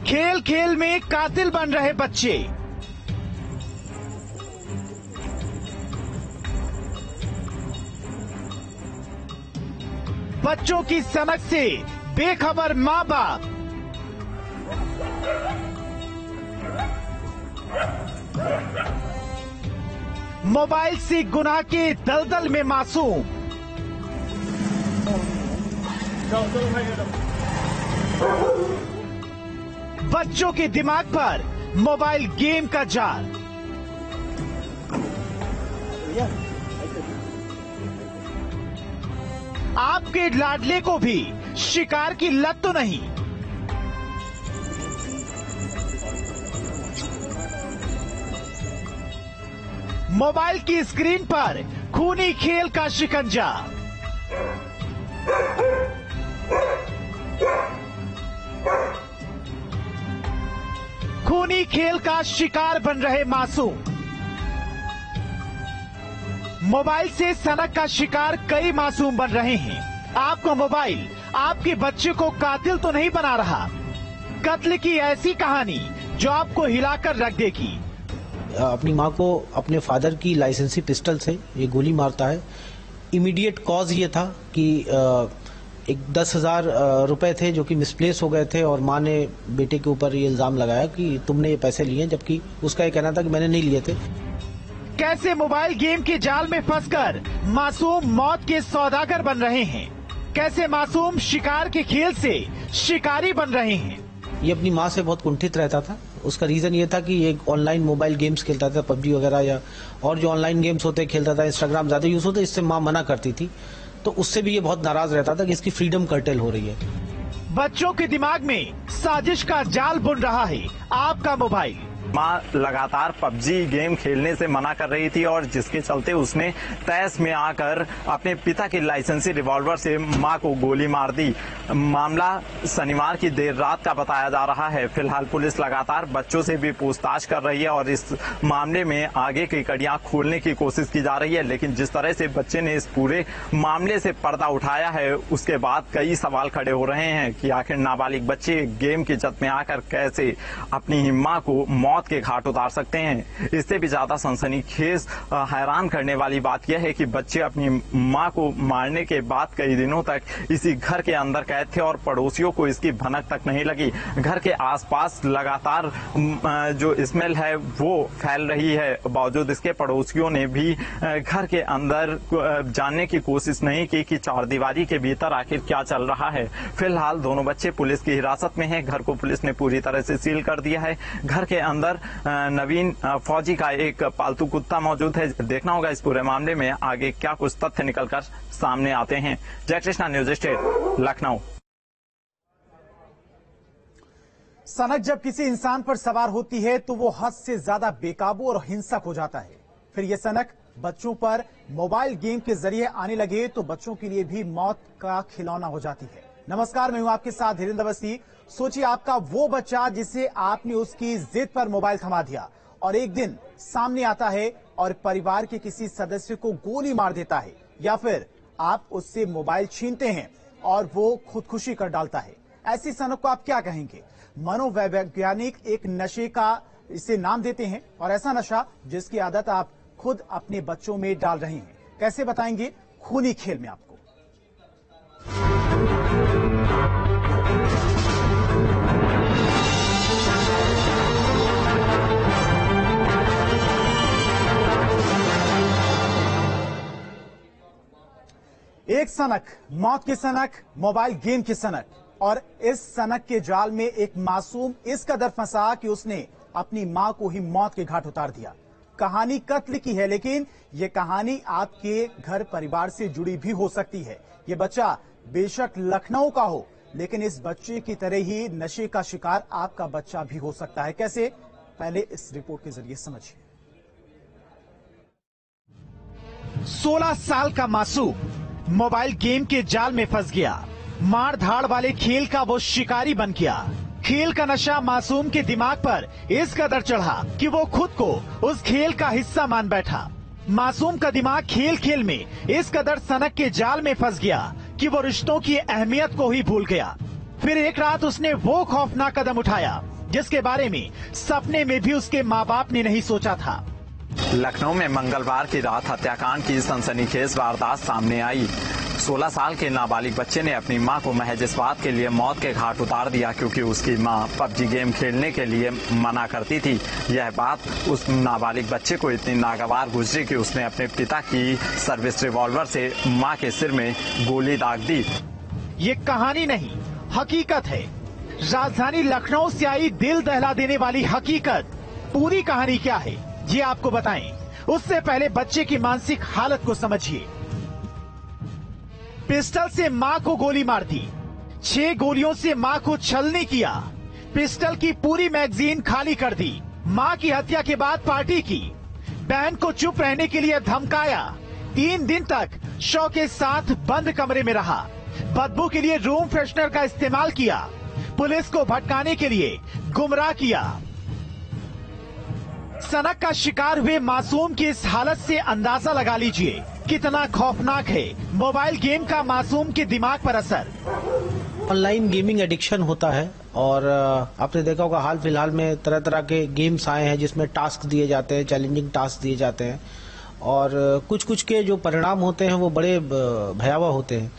खेल खेल में कातिल बन रहे बच्चे। बच्चों की सनक से बेखबर मां बाप। मोबाइल से गुनाह के दलदल में मासूम। बच्चों के दिमाग पर मोबाइल गेम का जाल। आपके लाडले को भी शिकार की लत तो नहीं। मोबाइल की स्क्रीन पर खूनी खेल का शिकंजा। खूनी खेल का शिकार बन रहे मासूम। मोबाइल से सनक का शिकार कई मासूम बन रहे हैं। आपका मोबाइल आपके बच्चे को कातिल तो नहीं बना रहा। कत्ल की ऐसी कहानी जो आपको हिलाकर रख देगी। अपनी मां को अपने फादर की लाइसेंसी पिस्टल से ये गोली मारता है। इमीडिएट कॉज ये था कि एक 10,000 रुपए थे जो कि मिसप्लेस हो गए थे और मां ने बेटे के ऊपर ये इल्जाम लगाया कि तुमने ये पैसे लिए, जबकि उसका ये कहना था कि मैंने नहीं लिए थे। कैसे मोबाइल गेम के जाल में फंसकर मासूम मौत के सौदागर बन रहे हैं। कैसे मासूम शिकार के खेल से शिकारी बन रहे हैं। ये अपनी माँ से बहुत कुंठित रहता था। उसका रीजन ये था कि ये ऑनलाइन मोबाइल गेम्स खेलता था, पबजी वगैरह या और जो ऑनलाइन गेम्स होते खेलता था। इंस्टाग्राम ज्यादा यूज होता, इससे माँ मना करती थी, तो उससे भी ये बहुत नाराज रहता था कि इसकी फ्रीडम कर्टेल हो रही है। बच्चों के दिमाग में साजिश का जाल बुन रहा है आपका मोबाइल। माँ लगातार पबजी गेम खेलने से मना कर रही थी और जिसके चलते उसने तैश में आकर अपने पिता की लाइसेंसी रिवॉल्वर से मां को गोली मार दी। मामला शनिवार की देर रात का बताया जा रहा है। फिलहाल पुलिस लगातार बच्चों से भी पूछताछ कर रही है और इस मामले में आगे की कड़ियां खोलने की कोशिश की जा रही है। लेकिन जिस तरह से बच्चे ने इस पूरे मामले से पर्दा उठाया है, उसके बाद कई सवाल खड़े हो रहे हैं कि आखिर नाबालिग बच्चे गेम की जद में आकर कैसे अपनी मां को मौत के घाट उतार सकते हैं। इससे भी ज्यादा सनसनीखेज हैरान करने वाली बात यह है कि बच्चे अपनी मां को मारने के बाद कई दिनों तक इसी घर के अंदर कैद थे और पड़ोसियों को इसकी भनक तक नहीं लगी। घर के आसपास लगातार जो स्मेल है वो फैल रही है। बावजूद इसके पड़ोसियों ने भी घर के अंदर जानने की कोशिश नहीं की कि चारदीवारी के भीतर आखिर क्या चल रहा है। फिलहाल दोनों बच्चे पुलिस की हिरासत में हैं। घर को पुलिस ने पूरी तरह से सील कर दिया है। घर के अंदर नवीन फौजी का एक पालतू कुत्ता मौजूद है। देखना होगा इस पूरे मामले में आगे क्या कुछ तथ्य निकलकर सामने आते हैं। जय कृष्णा, न्यूज स्टेट, लखनऊ। सनक जब किसी इंसान पर सवार होती है तो वो हद से ज्यादा बेकाबू और हिंसक हो जाता है। फिर ये सनक बच्चों पर मोबाइल गेम के जरिए आने लगे तो बच्चों के लिए भी मौत का खिलौना हो जाती है। नमस्कार, मैं हूं आपके साथ धीरेन्द्र अवस्थी। सोचिए आपका वो बच्चा जिसे आपने उसकी जिद पर मोबाइल थमा दिया और एक दिन सामने आता है और परिवार के किसी सदस्य को गोली मार देता है, या फिर आप उससे मोबाइल छीनते हैं और वो खुदकुशी कर डालता है। ऐसी सनक को आप क्या कहेंगे? मनोवैज्ञानिक एक नशे का इसे नाम देते हैं और ऐसा नशा जिसकी आदत आप खुद अपने बच्चों में डाल रहे हैं। कैसे बताएंगे खूनी खेल में आपको। एक सनक, मौत की सनक, मोबाइल गेम की सनक, और इस सनक के जाल में एक मासूम इस कदर फंसा कि उसने अपनी मां को ही मौत के घाट उतार दिया। कहानी कत्ल की है, लेकिन यह कहानी आपके घर परिवार से जुड़ी भी हो सकती है। यह बच्चा बेशक लखनऊ का हो, लेकिन इस बच्चे की तरह ही नशे का शिकार आपका बच्चा भी हो सकता है। कैसे? पहले इस रिपोर्ट के जरिए समझिए। 16 साल का मासूम मोबाइल गेम के जाल में फंस गया। मार धाड़ वाले खेल का वो शिकारी बन गया। खेल का नशा मासूम के दिमाग पर इस कदर चढ़ा कि वो खुद को उस खेल का हिस्सा मान बैठा। मासूम का दिमाग खेल खेल में इस कदर सनक के जाल में फंस गया कि वो रिश्तों की अहमियत को ही भूल गया। फिर एक रात उसने वो खौफनाक कदम उठाया जिसके बारे में सपने में भी उसके माँ बाप ने नहीं सोचा था। लखनऊ में मंगलवार की रात हत्याकांड की सनसनीखेज वारदात सामने आई। 16 साल के नाबालिग बच्चे ने अपनी मां को महज इस बात के लिए मौत के घाट उतार दिया क्योंकि उसकी मां पबजी गेम खेलने के लिए मना करती थी। यह बात उस नाबालिग बच्चे को इतनी नागवार गुजरी कि उसने अपने पिता की सर्विस रिवॉल्वर से मां के सिर में गोली दाग दी। ये कहानी नहीं, हकीकत है। राजधानी लखनऊ से आई दिल दहला देने वाली हकीकत। पूरी कहानी क्या है ये आपको बताएं, उससे पहले बच्चे की मानसिक हालत को समझिए। पिस्टल से मां को गोली मार दी, 6 गोलियों से मां को छलनी किया, पिस्टल की पूरी मैगजीन खाली कर दी, मां की हत्या के बाद पार्टी की, बहन को चुप रहने के लिए धमकाया, 3 दिन तक शव के साथ बंद कमरे में रहा, बदबू के लिए रूम फ्रेशनर का इस्तेमाल किया, पुलिस को भटकाने के लिए गुमराह किया। सनक का शिकार हुए मासूम की इस हालत से अंदाजा लगा लीजिए कितना खौफनाक है मोबाइल गेम का मासूम के दिमाग पर असर। ऑनलाइन गेमिंग एडिक्शन होता है और आपने देखा होगा हाल फिलहाल में तरह तरह के गेम्स आए हैं जिसमें टास्क दिए जाते हैं, चैलेंजिंग टास्क दिए जाते हैं और कुछ कुछ के जो परिणाम होते हैं वो बड़े भयावह होते हैं।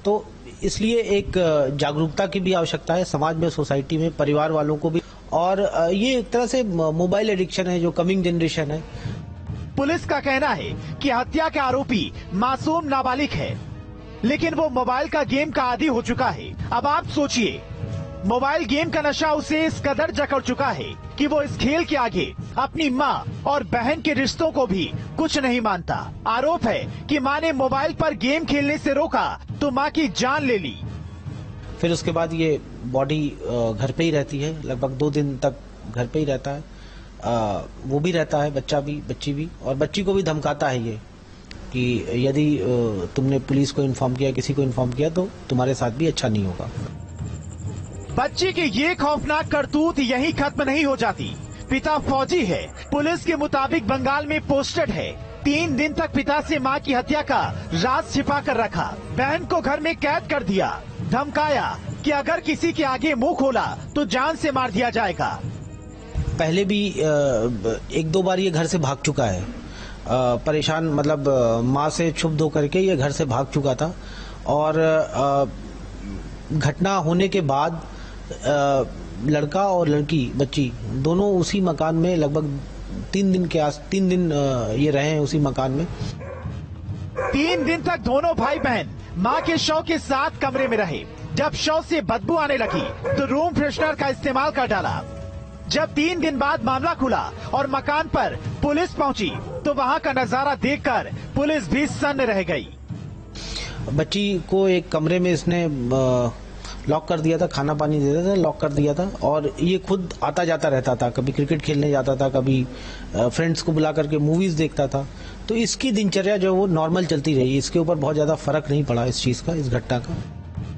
तो इसलिए एक जागरूकता की भी आवश्यकता है समाज में, सोसाइटी में, परिवार वालों को भी। और ये एक तरह से मोबाइल एडिक्शन है जो कमिंग जनरेशन है। पुलिस का कहना है कि हत्या के आरोपी मासूम नाबालिग है, लेकिन वो मोबाइल का गेम का आदी हो चुका है। अब आप सोचिए, मोबाइल गेम का नशा उसे इस कदर जकड़ चुका है कि वो इस खेल के आगे अपनी माँ और बहन के रिश्तों को भी कुछ नहीं मानता। आरोप है कि माँ ने मोबाइल पर गेम खेलने से रोका तो माँ की जान ले ली। फिर उसके बाद ये बॉडी घर पे ही रहती है, लगभग 2 दिन तक घर पे ही रहता है। वो भी रहता है, बच्चा भी, बच्ची भी, और बच्ची को भी धमकाता है ये कि यदि तुमने पुलिस को इन्फॉर्म किया, किसी को इन्फॉर्म किया तो तुम्हारे साथ भी अच्छा नहीं होगा। बच्ची की ये खौफनाक करतूत यही खत्म नहीं हो जाती। पिता फौजी है, पुलिस के मुताबिक बंगाल में पोस्टेड है। 3 दिन तक पिता से मां की हत्या का राज छिपा कर रखा, बहन को घर में कैद कर दिया, धमकाया कि अगर किसी के आगे मुंह खोला तो जान से मार दिया जाएगा। पहले भी 1-2 बार ये घर से भाग चुका है, परेशान, मतलब माँ से क्षुब्ध होकर के ये घर से भाग चुका था। और घटना होने के बाद लड़का और लड़की, बच्ची, दोनों उसी मकान में लगभग 3 दिन ये रहे हैं उसी मकान में। 3 दिन तक दोनों भाई बहन मां के शव के साथ कमरे में रहे। जब शव से बदबू आने लगी तो रूम फ्रेशनर का इस्तेमाल कर डाला। जब 3 दिन बाद मामला खुला और मकान पर पुलिस पहुंची तो वहां का नजारा देखकर पुलिस भी सन्न रह गई। बच्ची को एक कमरे में इसने लॉक कर दिया था, खाना पानी देता था, लॉक कर दिया था और ये खुद आता जाता रहता था। कभी क्रिकेट खेलने जाता था, कभी फ्रेंड्स को बुला करके मूवीज देखता था। तो इसकी दिनचर्या जो वो नॉर्मल चलती रही, इसके ऊपर बहुत ज्यादा फर्क नहीं पड़ा इस चीज का, इस घटना का।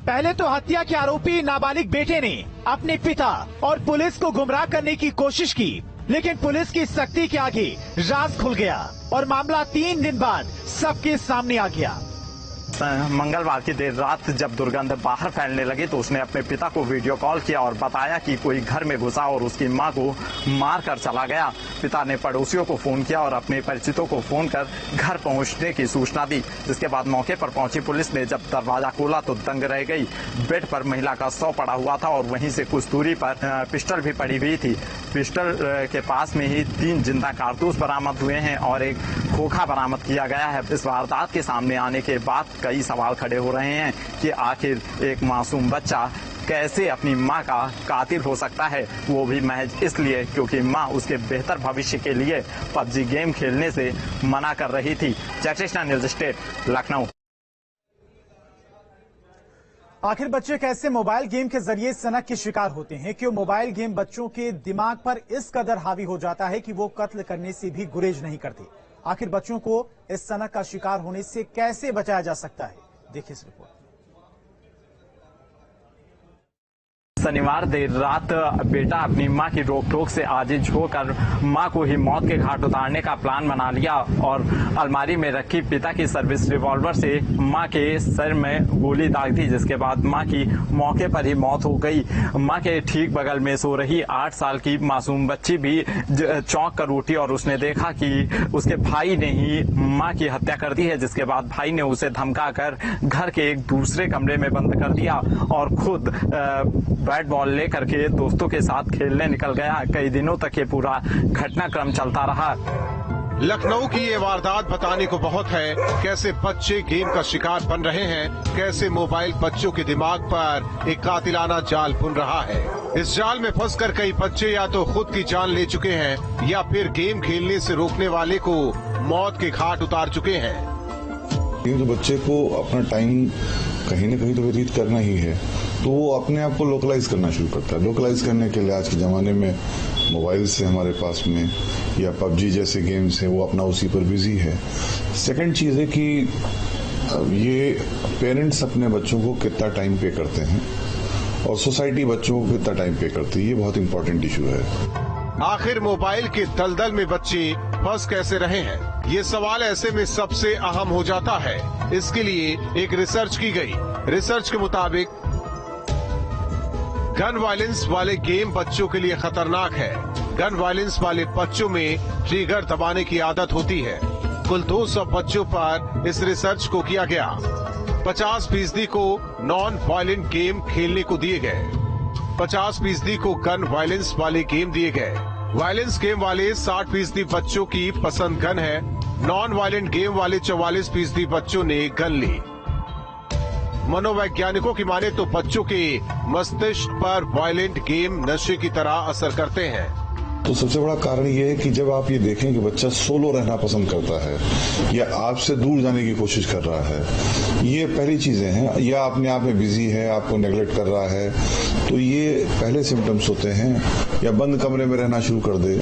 पहले तो हत्या के आरोपी नाबालिग बेटे ने अपने पिता और पुलिस को गुमराह करने की कोशिश की, लेकिन पुलिस की सख्ती के आगे राज खुल गया और मामला 3 दिन बाद सबके सामने आ गया। मंगलवार की देर रात जब दुर्गंध बाहर फैलने लगी तो उसने अपने पिता को वीडियो कॉल किया और बताया कि कोई घर में घुसा और उसकी मां को मार कर चला गया। पिता ने पड़ोसियों को फोन किया और अपने परिचितों को फोन कर घर पहुंचने की सूचना दी। जिसके बाद मौके पर पहुंची पुलिस ने जब दरवाजा खोला तो दंग रह गई। बेड पर महिला का शव पड़ा हुआ था और वहीं से कुछ दूरी पर पिस्टल भी पड़ी हुई थी। पिस्टल के पास में ही 3 जिंदा कारतूस बरामद हुए हैं और एक खोखा बरामद किया गया है। इस वारदात के सामने आने के बाद कई सवाल खड़े हो रहे हैं कि आखिर एक मासूम बच्चा कैसे अपनी मां का कातिल हो सकता है, वो भी महज इसलिए क्योंकि मां उसके बेहतर भविष्य के लिए पबजी गेम खेलने से मना कर रही थी। जयकृष्णा, न्यूज स्टेट, लखनऊ। आखिर बच्चे कैसे मोबाइल गेम के जरिए सनक के शिकार होते हैं? क्यों मोबाइल गेम बच्चों के दिमाग पर इस कदर हावी हो जाता है कि वो कत्ल करने से भी गुरेज नहीं करते? आखिर बच्चों को इस सनक का शिकार होने से कैसे बचाया जा सकता है? देखिए इस रिपोर्ट। शनिवार देर रात बेटा अपनी मां की रोक-टोक से आजिज होकर मां को ही मौत के घाट उतारने का प्लान बना लिया और अलमारी में रखी पिता की सर्विस रिवॉल्वर से मां के सर में गोली दाग दी, जिसके बाद मां की मौके पर ही मौत हो गई। मां के ठीक बगल में सो रही 8 साल की मासूम बच्ची भी चौंक कर उठी और उसने देखा कि उसके भाई ने ही मां की हत्या कर दी है, जिसके बाद भाई ने उसे धमकाकर घर के एक दूसरे कमरे में बंद कर दिया और खुद बैट बॉल लेकर के दोस्तों के साथ खेलने निकल गया। कई दिनों तक ये पूरा घटनाक्रम चलता रहा। लखनऊ की ये वारदात बताने को बहुत है, कैसे बच्चे गेम का शिकार बन रहे हैं, कैसे मोबाइल बच्चों के दिमाग पर एक कातिलाना जाल बुन रहा है। इस जाल में फंसकर कई बच्चे या तो खुद की जान ले चुके हैं या फिर गेम खेलने से रोकने वाले को मौत के घाट उतार चुके हैं। तो बच्चे को अपना टाइम कहीं न कहीं तो व्यतीत करना ही है, तो वो अपने आप को लोकलाइज करना शुरू करता है। लोकलाइज करने के लिए आज के जमाने में मोबाइल से हमारे पास में या पबजी जैसे गेम्स हैं, वो अपना उसी पर बिजी है। सेकंड चीज है कि ये पेरेंट्स अपने बच्चों को कितना टाइम पे करते हैं और सोसाइटी बच्चों को कितना टाइम पे करती है, ये बहुत इंपॉर्टेंट इशू है। आखिर मोबाइल के दलदल में बच्चे फंस कैसे रहे हैं, ये सवाल ऐसे में सबसे अहम हो जाता है। इसके लिए एक रिसर्च की गई। रिसर्च के मुताबिक गन वायलेंस वाले गेम बच्चों के लिए खतरनाक है। गन वायलेंस वाले बच्चों में ट्रिगर दबाने की आदत होती है। कुल 200 बच्चों पर इस रिसर्च को किया गया। 50% को नॉन वायलेंट गेम खेलने को दिए गए, 50% को गन वायलेंस वाले गेम दिए गए। वायलेंस गेम वाले 60% बच्चों की पसंद गन है। नॉन वायलेंट गेम वाले 44% बच्चों ने गन ली। मनोवैज्ञानिकों की माने तो बच्चों के मस्तिष्क पर वायलेंट गेम नशे की तरह असर करते हैं। तो सबसे बड़ा कारण ये है कि जब आप ये देखें कि बच्चा सोलो रहना पसंद करता है या आपसे दूर जाने की कोशिश कर रहा है, ये पहली चीजें हैं, या अपने आप में बिजी है, आपको नेग्लेक्ट कर रहा है, तो ये पहले सिम्टम्स होते हैं। या बंद कमरे में रहना शुरू कर दे,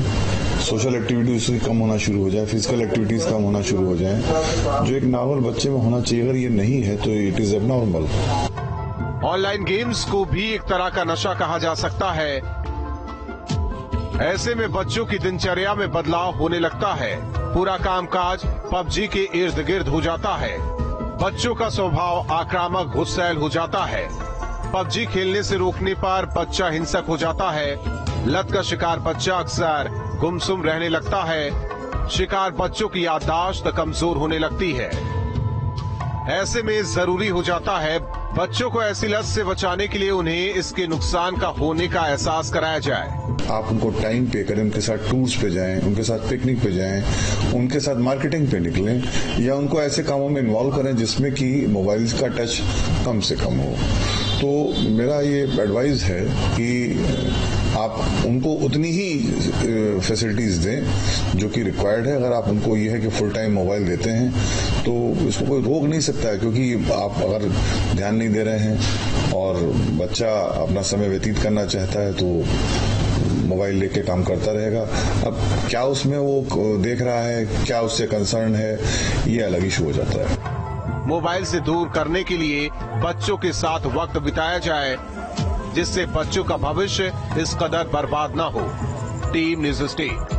सोशल एक्टिविटीज कम होना शुरू हो जाए, फिजिकल एक्टिविटीज कम होना शुरू हो जाए, जो एक नॉर्मल बच्चे में होना चाहिए। अगर ये नहीं है तो it is abnormal. Online games को भी एक तरह का नशा कहा जा सकता है। ऐसे में बच्चों की दिनचर्या में बदलाव होने लगता है। पूरा कामकाज पबजी के इर्द गिर्द हो जाता है। बच्चों का स्वभाव आक्रामक, गुस्सैल हो जाता है। पबजी खेलने से रोकने पर बच्चा हिंसक हो जाता है। लत का शिकार बच्चा अक्सर गुमसुम रहने लगता है। शिकार बच्चों की याददाश्त कमजोर होने लगती है। ऐसे में जरूरी हो जाता है बच्चों को ऐसी लत से बचाने के लिए उन्हें इसके नुकसान का होने का एहसास कराया जाए। आप उनको टाइम पे करें, उनके साथ टूर्स पे जाएं, उनके साथ पिकनिक पे जाएं, उनके साथ मार्केटिंग पे निकलें, या उनको ऐसे कामों में इन्वॉल्व करें जिसमें कि मोबाइल का टच कम से कम हो। तो मेरा ये एडवाइस है कि आप उनको उतनी ही फैसिलिटीज दें जो कि रिक्वायर्ड है। अगर आप उनको ये है कि फुल टाइम मोबाइल देते हैं तो इसको कोई रोक नहीं सकता है, क्योंकि आप अगर ध्यान नहीं दे रहे हैं और बच्चा अपना समय व्यतीत करना चाहता है तो मोबाइल लेके काम करता रहेगा। अब क्या उसमें वो देख रहा है, क्या उससे कंसर्न है, ये अलग इशू हो जाता है। मोबाइल से दूर करने के लिए बच्चों के साथ वक्त बिताया जाए, जिससे बच्चों का भविष्य इस कदर बर्बाद न हो। Team news state.